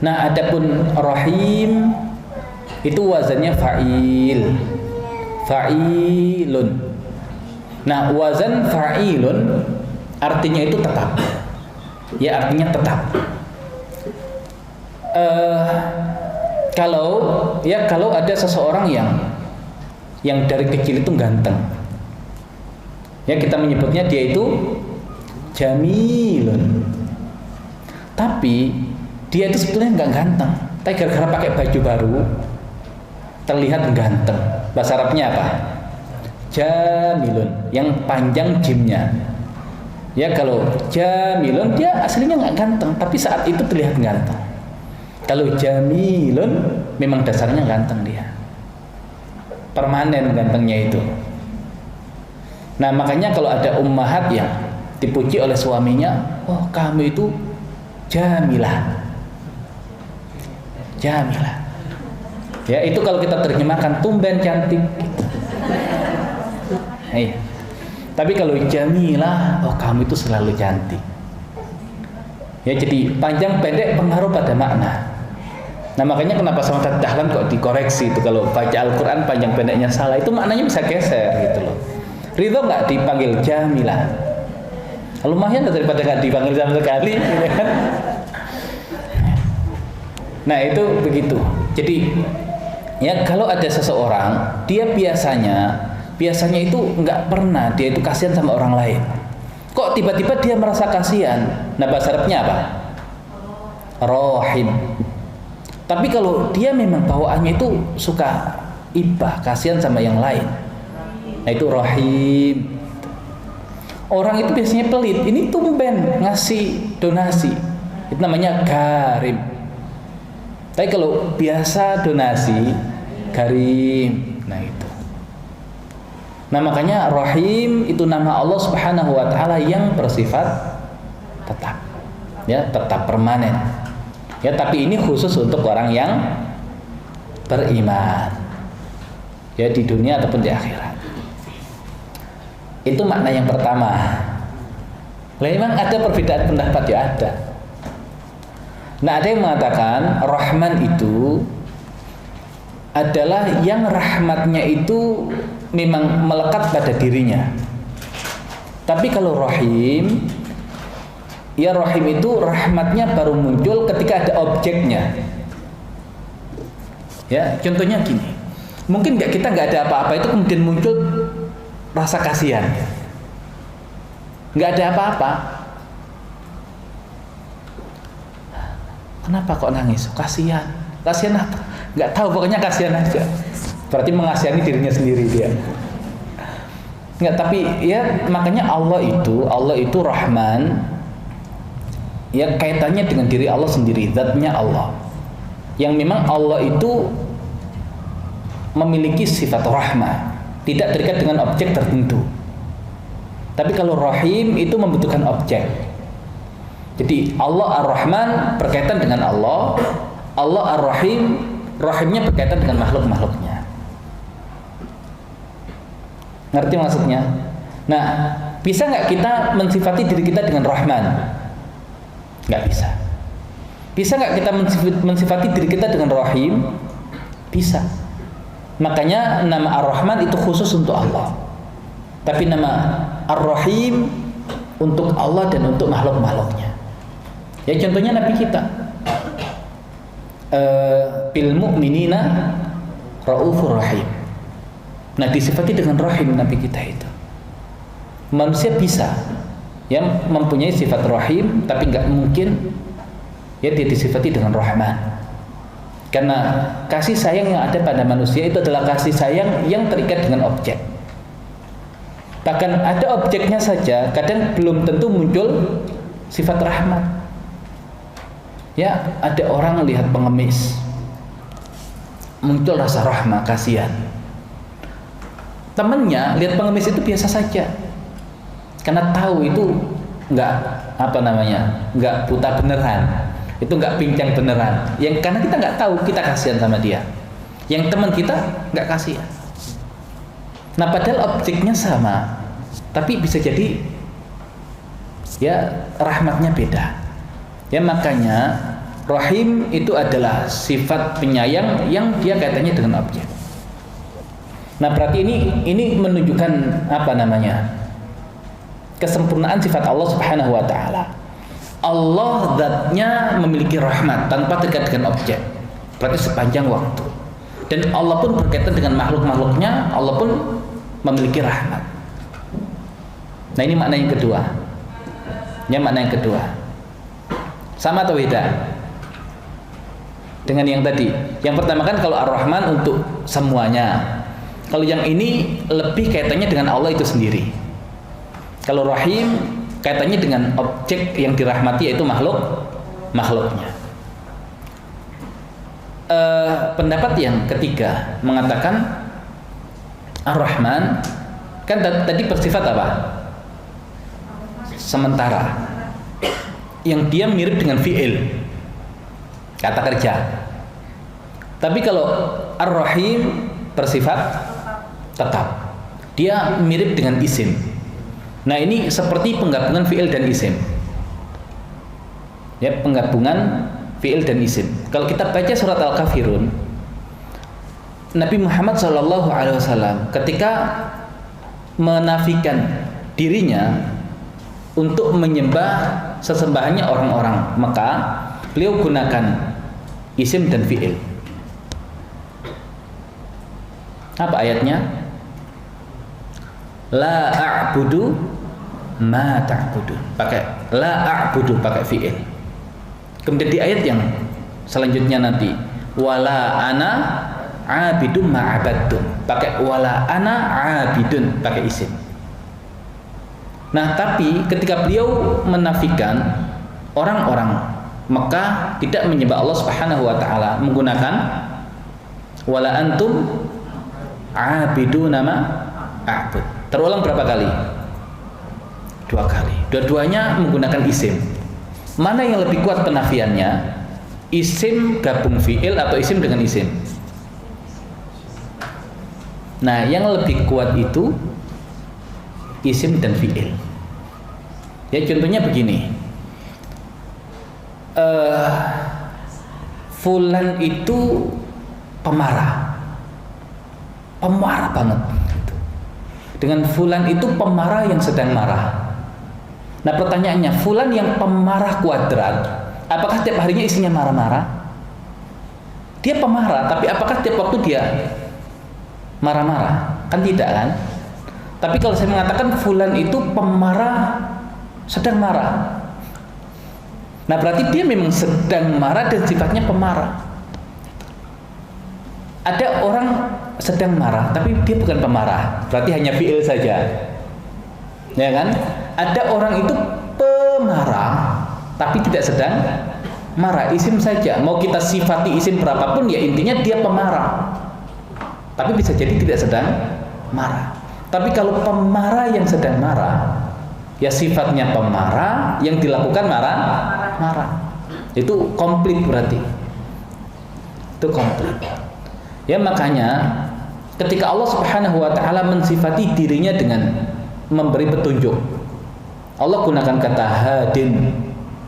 Nah, adapun rahim itu wazannya fa'ilun. Nah, wazan fa'ilun artinya itu tetap. Ya, artinya tetap. Kalau ada seseorang yang dari kecil itu ganteng, ya kita menyebutnya dia itu jamilun. Tapi dia itu sebetulnya nggak ganteng, tapi gara-gara pakai baju baru terlihat ganteng. Bahasa Arabnya apa? Jamilun, yang panjang jimnya. Ya, kalau jamilun dia aslinya nggak ganteng, tapi saat itu terlihat ganteng. Kalau jamilun memang dasarnya ganteng dia, permanen gantengnya itu. Nah, makanya kalau ada ummahat yang dipuji oleh suaminya, oh kamu itu jamilah. Ya, itu kalau kita terjemahkan tumben cantik gitu. Iya. Tapi kalau jamilah, oh kamu itu selalu cantik. Ya, jadi panjang pendek pengaruh pada makna. Nah, makanya kenapa sama Dahlan kok dikoreksi itu, kalau baca Al-Quran panjang pendeknya salah, itu maknanya bisa geser gitu loh. Ridho nggak dipanggil jamilah, lumayan daripada nggak dipanggil sama sekali gitu kan. Nah, itu begitu. Jadi ya, kalau ada seseorang dia biasanya itu nggak pernah dia itu kasihan sama orang lain, kok tiba-tiba dia merasa kasihan. Nah, bahasa Arabnya apa? Rahim. Tapi kalau dia memang bawaannya itu suka ibah, kasihan sama yang lain, nah itu rahim. Orang itu biasanya pelit, ini tumben ngasih donasi, itu namanya karim. Tapi kalau biasa donasi, karim. Nah itu. Nah, makanya rahim itu nama Allah Subhanahu wa taala yang bersifat tetap. Ya, tetap permanen. Ya, tapi ini khusus untuk orang yang beriman. Ya, di dunia ataupun di akhirat. Itu makna yang pertama. Memang ada perbedaan pendapat, ya ada. Nah, ada yang mengatakan Rahman itu adalah yang rahmatnya itu memang melekat pada dirinya. Tapi kalau Rahim, ya Rahim itu rahmatnya baru muncul ketika ada objeknya. Ya, contohnya gini. Mungkin kita nggak ada apa-apa itu kemudian muncul rasa kasihan. Nggak ada apa-apa. Kenapa kok nangis? Kasihan. Kasihan apa? Nggak tahu, pokoknya kasihan aja. Berarti mengasihani dirinya sendiri dia. Nggak, tapi ya makanya Allah itu Rahman. Ya, kaitannya dengan diri Allah sendiri, zatnya Allah. Yang memang Allah itu memiliki sifat rahmah, tidak terikat dengan objek tertentu. Tapi kalau Rahim itu membutuhkan objek. Jadi Allah Ar-Rahman berkaitan dengan Allah, Allah Ar-Rahim, Rahimnya berkaitan dengan makhluk-makhluknya. Ngerti maksudnya? Nah, bisa nggak kita mensifati diri kita dengan Rahman? Nggak bisa. Bisa nggak kita mensifati diri kita dengan Rahim? Bisa. Makanya nama Ar-Rahman itu khusus untuk Allah. Tapi nama Ar-Rahim untuk Allah dan untuk makhluk-makhluknya. Ya, contohnya Nabi kita. Bil mu'minina raufur rahim. Nah, disifati dengan rahim Nabi kita itu. Manusia bisa yang mempunyai sifat rahim, tapi nggak mungkin ya dia disifati dengan rahman. Karena kasih sayang yang ada pada manusia itu adalah kasih sayang yang terikat dengan objek. Bahkan ada objeknya saja kadang belum tentu muncul sifat rahmat. Ya, ada orang lihat pengemis, muncul rasa rahmah, kasihan. Temannya lihat pengemis itu biasa saja, karena tahu itu nggak nggak buta beneran, itu nggak pincang beneran. Yang karena kita nggak tahu, kita kasihan sama dia. Yang teman kita nggak kasihan. Nah, padahal objeknya sama, tapi bisa jadi ya rahmatnya beda. Ya, makanya Rahim itu adalah sifat penyayang yang dia kaitannya dengan objek. Nah, berarti ini menunjukkan apa namanya? Kesempurnaan sifat Allah Subhanahu wa taala. Allah zatnya memiliki rahmat tanpa terikat dengan objek. Berarti sepanjang waktu. Dan Allah pun berkaitan dengan makhluk-makhluknya, Allah pun memiliki rahmat. Nah, ini makna yang kedua. Ini makna yang kedua. Sama atau beda dengan yang tadi? Yang pertama kan kalau Ar-Rahman untuk semuanya. Kalau yang ini lebih kaitannya dengan Allah itu sendiri. Kalau Rahim kaitannya dengan objek yang dirahmati, yaitu makhluknya. Pendapat yang ketiga mengatakan Ar-Rahman kan tadi bersifat apa? Sementara, yang dia mirip dengan fi'il, kata kerja. Tapi kalau Ar-Rahim bersifat tetap, dia mirip dengan isim. Nah, ini seperti penggabungan fi'il dan isim. Ya, penggabungan fi'il dan isim. Kalau kita baca surat Al-Kafirun, Nabi Muhammad SAW ketika menafikan dirinya untuk menyembah sesembahannya orang-orang Mekah, beliau gunakan isim dan fi'il. Apa ayatnya? La a'budu ma ta'budu. Pakai la a'budu, pakai fi'il. Kemudian di ayat yang selanjutnya nanti, wala ana abidum ma abadtum, pakai wala ana abidun, pakai isim. Nah, tapi ketika beliau menafikan orang-orang Mekah tidak menyembah Allah Subhanahu wa taala menggunakan wala antum abiduna ma a'bud. Terulang berapa kali? 2 kali. Dua-duanya menggunakan isim. Mana yang lebih kuat penafiannya? Isim gabung fi'il atau isim dengan isim? Nah, yang lebih kuat itu isim dan fi'il. Ya, contohnya begini. Fulan itu pemarah banget. Dengan fulan itu pemarah yang sedang marah. Nah, pertanyaannya, fulan yang pemarah kuadrat, apakah tiap harinya isinya marah-marah? Dia pemarah, tapi apakah tiap waktu dia marah-marah? Kan tidak, kan? Tapi kalau saya mengatakan fulan itu pemarah sedang marah, nah berarti dia memang sedang marah dan sifatnya pemarah. Ada orang sedang marah tapi dia bukan pemarah, berarti hanya fi'il saja, ya kan? Ada orang itu pemarah tapi tidak sedang marah, isim saja. Mau kita sifati isim berapapun, ya intinya dia pemarah, tapi bisa jadi tidak sedang marah. Tapi kalau pemarah yang sedang marah, ya sifatnya pemarah, yang dilakukan marah. Itu komplit berarti. Itu komplit. Ya, makanya ketika Allah Subhanahu wa taala mensifati dirinya dengan memberi petunjuk, Allah gunakan kata hadin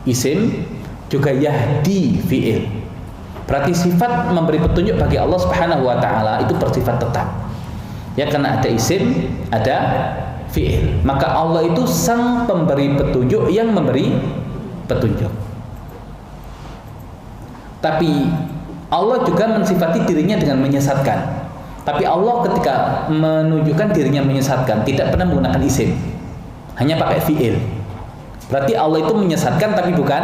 isim, juga yahdi fi'il. Berarti sifat memberi petunjuk bagi Allah Subhanahu wa taala itu bersifat tetap. Ya, karena ada isim, ada fi'il. Maka Allah itu sang pemberi petunjuk yang memberi petunjuk. Tapi Allah juga mensifati dirinya dengan menyesatkan. Tapi Allah ketika menunjukkan dirinya menyesatkan tidak pernah menggunakan isim, hanya pakai fi'il. Berarti Allah itu menyesatkan tapi bukan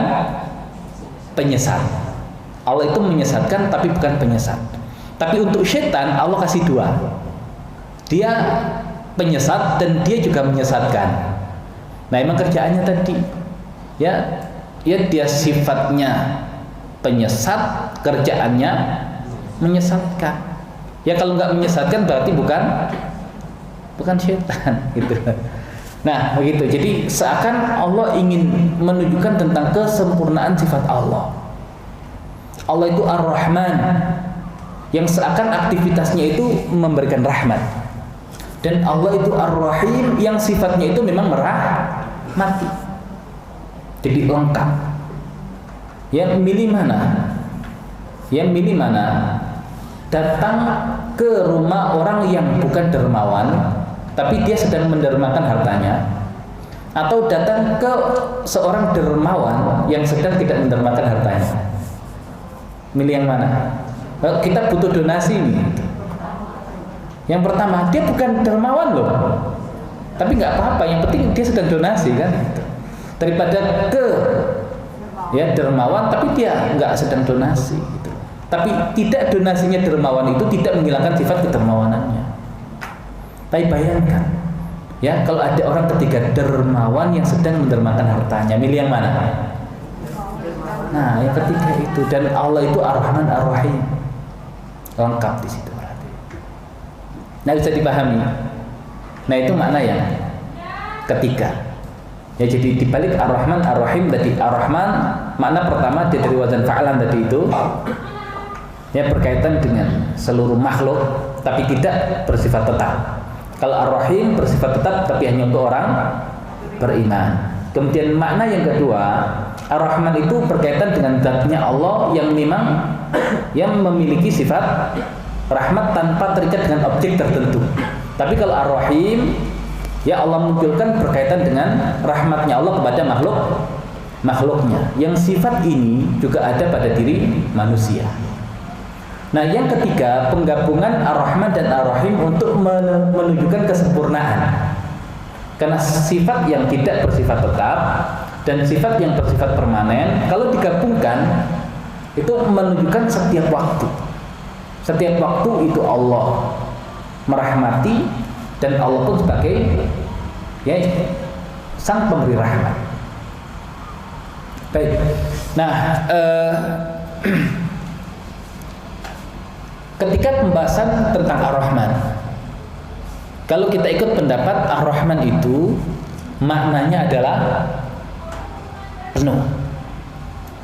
penyesat. Allah itu menyesatkan tapi bukan penyesat. Tapi untuk syaitan Allah kasih dua. Dia penyesat dan dia juga menyesatkan. Nah, emang kerjaannya tadi ya dia sifatnya penyesat, kerjaannya menyesatkan. Ya, kalau nggak menyesatkan berarti bukan syaitan gitu. Nah, begitu. Jadi seakan Allah ingin menunjukkan tentang kesempurnaan sifat Allah. Allah itu Ar-Rahman, yang seakan aktivitasnya itu memberikan rahmat. Dan Allah itu Ar-Rahim, yang sifatnya itu memang merahmati. Jadi lengkap. Yang milih mana? Yang milih mana? Datang ke rumah orang yang bukan dermawan, tapi dia sedang mendermakan hartanya, atau datang ke seorang dermawan yang sedang tidak mendermakan hartanya. Milih yang mana? Kita butuh donasi nih. Yang pertama, dia bukan dermawan loh, tapi nggak apa-apa. Yang penting dia sedang donasi kan. Daripada ke dermawan, tapi dia nggak sedang donasi. Gitu. Tapi tidak donasinya dermawan itu tidak menghilangkan sifat kedermawanannya. Tapi bayangkan, ya kalau ada orang ketiga dermawan yang sedang mendermakan hartanya, milih yang mana? Nah, yang ketiga itu. Dan Allah itu Ar-Rahman Ar-Rahim, lengkap di situ berarti. Nah, bisa dipahami. Nah, itu makna yang ketiga. Ya, jadi dibalik Ar-Rahman Ar-Rahim tadi, Ar-Rahman makna pertama dia dari wazan fa'lan tadi itu, ya berkaitan dengan seluruh makhluk tapi tidak bersifat tetap. Kalau Ar-Rahim bersifat tetap tapi hanya untuk orang beriman. Kemudian makna yang kedua, Ar-Rahman itu berkaitan dengan zatnya Allah yang memang yang memiliki sifat rahmat tanpa terikat dengan objek tertentu. Tapi kalau Ar-Rahim, ya Allah munculkan berkaitan dengan rahmatnya Allah kepada makhluknya. Yang sifat ini juga ada pada diri manusia. Nah, yang ketiga, penggabungan Ar-Rahman dan Ar-Rahim untuk menunjukkan kesempurnaan. Karena sifat yang tidak bersifat tetap dan sifat yang bersifat permanen, kalau digabungkan itu menunjukkan setiap waktu. Setiap waktu itu Allah merahmati, dan Allah pun sebagai sang pemberi rahmat. Baik. Nah, ketika pembahasan tentang Ar-Rahman, kalau kita ikut pendapat Ar-Rahman itu maknanya adalah penuh.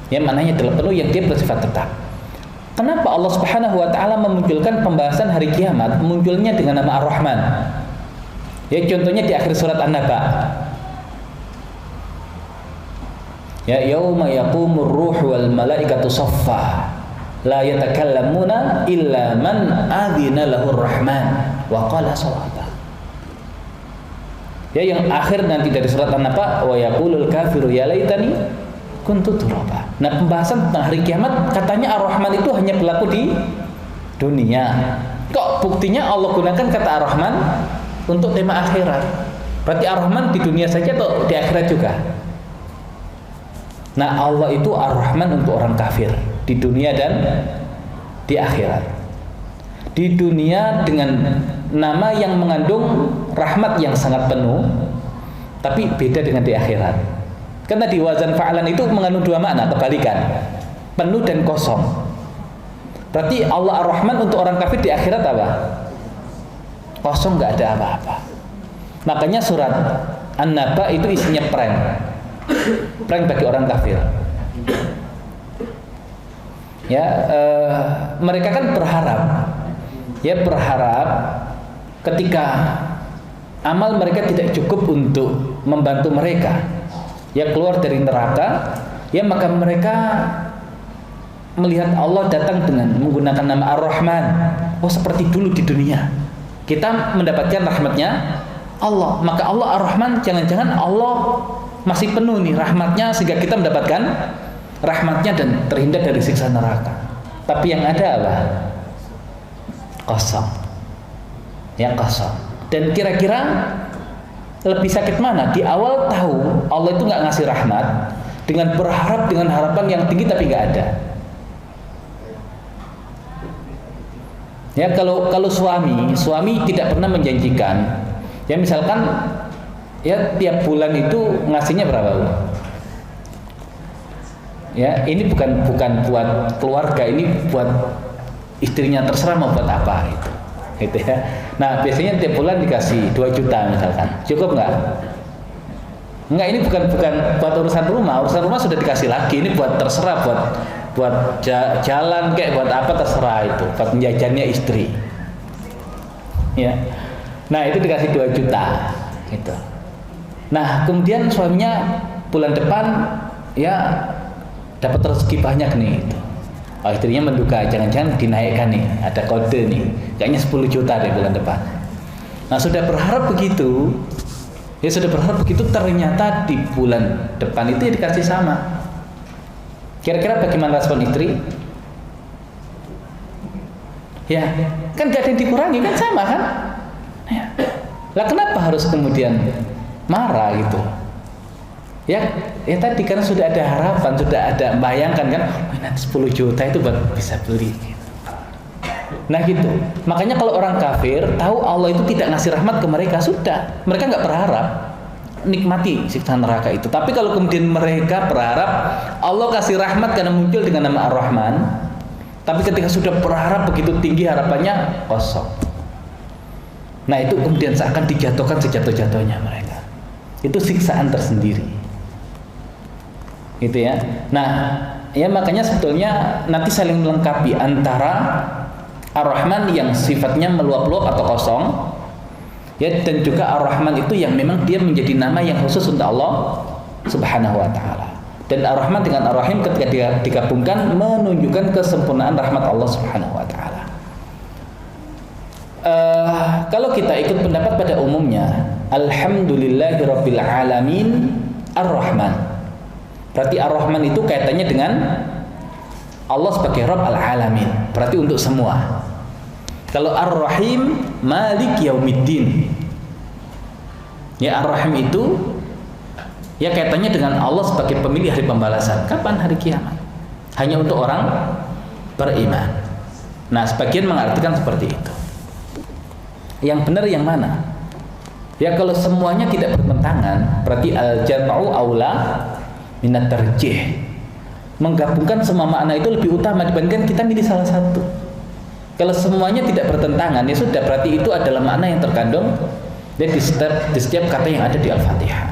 Ya, maknanya adalah penuh yang dia bersifat tetap. Kenapa Allah Subhanahu wa taala memunculkan pembahasan hari kiamat munculnya dengan nama Ar-Rahman? Ya, contohnya di akhir surat An-Naba. Ya, yauma yaqumur ruhu wal malaikatu shaffa la yatakallamuna illa man adzina lahur rahman wa qala shawaba. Ya, yang akhir nanti dari surat An-Naba, wa yaqulul kafiru ya laitani kuntu turaba. Nah, pembahasan tentang hari kiamat katanya Ar-Rahman itu hanya berlaku di dunia. Kok buktinya Allah gunakan kata Ar-Rahman untuk tema akhirat? Berarti Ar-Rahman di dunia saja atau di akhirat juga? Nah, Allah itu Ar-Rahman untuk orang kafir di dunia dan di akhirat. Di dunia dengan nama yang mengandung rahmat yang sangat penuh, tapi beda dengan di akhirat. Karena di wazan fa'alan itu mengandung dua makna, kebalikan, penuh dan kosong. Berarti Allah Ar-Rahman untuk orang kafir di akhirat apa? Kosong, nggak ada apa-apa. Makanya surat An-Naba itu isinya prank bagi orang kafir. Ya, mereka kan berharap ketika amal mereka tidak cukup untuk membantu mereka ya keluar dari neraka, ya maka mereka melihat Allah datang dengan menggunakan nama Ar-Rahman. Oh, seperti dulu di dunia kita mendapatkan rahmatnya Allah, maka Allah Ar-Rahman, jangan-jangan Allah masih penuh nih rahmatnya sehingga kita mendapatkan rahmatnya dan terhindar dari siksa neraka. Tapi yang ada apa? Kosong. Ya, kosong. Dan kira-kira lebih sakit mana? Di awal tahu Allah itu nggak ngasih rahmat, dengan berharap dengan harapan yang tinggi tapi nggak ada. Ya, kalau suami tidak pernah menjanjikan, ya misalkan ya tiap bulan itu ngasihnya berapa? Ya, ini bukan buat keluarga, ini buat istrinya, terserah mau buat apa gitu ya. Nah, biasanya tiap bulan dikasih 2 juta misalkan. Cukup nggak? Enggak, ini bukan buat urusan rumah sudah dikasih lagi. Ini buat terserah, buat jalan kayak buat apa terserah, itu buat penjajannya istri. Ya. Nah, itu dikasih 2 juta gitu. Nah, kemudian suaminya bulan depan ya dapat rezeki banyak nih gitu. Oh, istrinya menduga jangan-jangan dinaikkan nih, ada kode nih, kayaknya 10 juta deh bulan depan. Nah sudah berharap begitu, ternyata di bulan depan itu ya dikasih sama. Kira-kira bagaimana respon istri? Ya, kan gak ada yang dikurangi, kan sama kan? Ya. Lah kenapa harus kemudian marah gitu? Ya tadi karena sudah ada harapan, sudah ada bayangkan kan, nanti 10 juta itu bisa beli. Nah gitu. Makanya kalau orang kafir tahu Allah itu tidak ngasih rahmat ke mereka, sudah, mereka nggak berharap nikmati siksa neraka itu. Tapi kalau kemudian mereka berharap Allah kasih rahmat karena muncul dengan nama Ar-Rahman, tapi ketika sudah berharap begitu tinggi harapannya kosong. Nah itu kemudian seakan dijatuhkan sejatuh-jatuhnya mereka. Itu siksaan tersendiri. Gitu ya. Nah, ya makanya sebetulnya nanti saling melengkapi antara Ar-Rahman yang sifatnya meluap-luap atau kosong, ya, dan juga Ar-Rahman itu yang memang dia menjadi nama yang khusus untuk Allah Subhanahu wa taala. Dan Ar-Rahman dengan Ar-Rahim ketika digabungkan menunjukkan kesempurnaan rahmat Allah Subhanahu wa taala. Kalau kita ikut pendapat pada umumnya, alhamdulillahirabbil alamin Ar-Rahman. Berarti Ar-Rahman itu kaitannya dengan Allah sebagai Rabb al-Alamin. Berarti untuk semua. Kalau Ar-Rahim Malik Yaumiddin. Ya Ar-Rahim itu ya kaitannya dengan Allah sebagai pemilik hari pembalasan. Kapan? Hari kiamat. Hanya untuk orang beriman. Nah, sebagian mengartikan seperti itu. Yang benar yang mana? Ya kalau semuanya tidak bertentangan, berarti al-jam'u aula minat tarjih. Menggabungkan semua makna itu lebih utama dibandingkan kita milih salah satu. Kalau semuanya tidak bertentangan, ya sudah, berarti itu adalah makna yang terkandung di setiap kata yang ada di Al-Fatihah.